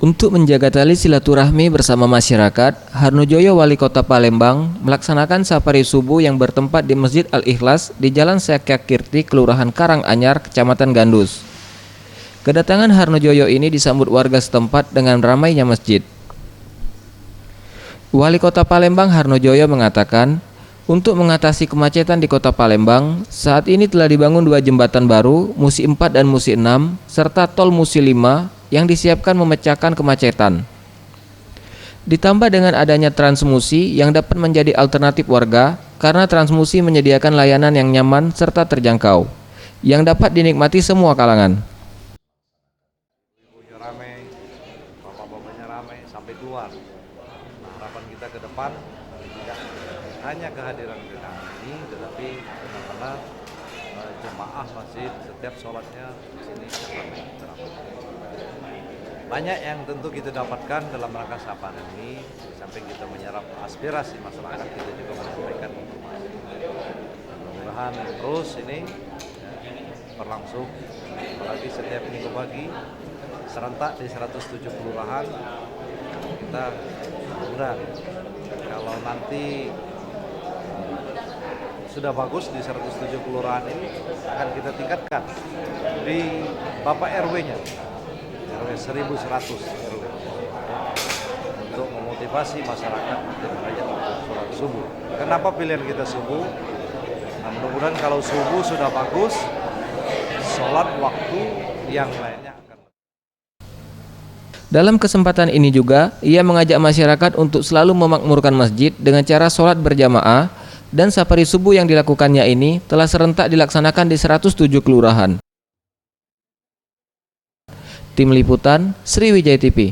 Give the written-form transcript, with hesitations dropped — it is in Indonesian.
Untuk menjaga tali silaturahmi bersama masyarakat, Harnojoyo, Wali Kota Palembang, melaksanakan safari subuh yang bertempat di Masjid Al-Ikhlas di Jalan Sekyakirti, Kelurahan Karanganyar, Kecamatan Gandus. Kedatangan Harnojoyo ini disambut warga setempat dengan ramainya masjid. Wali Kota Palembang Harnojoyo mengatakan, untuk mengatasi kemacetan di Kota Palembang, saat ini telah dibangun 2 jembatan baru, Musi 4 dan Musi 6, serta tol Musi 5 yang disiapkan memecahkan kemacetan. Ditambah dengan adanya Transmusi yang dapat menjadi alternatif warga karena Transmusi menyediakan layanan yang nyaman serta terjangkau, yang dapat dinikmati semua kalangan. Ibu-ibu ramai, bapak-bapaknya ramai sampai keluar. Nah, harapan kita ke depan tidak hanya kehadiran kita ini, tetapi benar-benar jemaah masjid setiap sholatnya di sini ramai. Banyak yang tentu kita dapatkan dalam rangka safari ini. Di samping kita menyerap aspirasi masyarakat, kita juga menyampaikan informasi. Mudah-mudahan terus ini berlangsung, apalagi setiap minggu pagi serentak di 107 kelurahan. Kita mudah kalau nanti sudah bagus di 107 kelurahan ini, akan kita tingkatkan di Bapak RW-nya, RW 1100 RW, untuk memotivasi masyarakat untuk mengajak untuk sholat subuh. Kenapa pilihan kita subuh? Nah, mudah-mudahan kalau subuh sudah bagus, sholat waktu yang lainnya akan. Dalam kesempatan ini juga, ia mengajak masyarakat untuk selalu memakmurkan masjid dengan cara sholat berjamaah, dan safari subuh yang dilakukannya ini telah serentak dilaksanakan di 107 kelurahan. Tim Liputan, Sriwijaya TV.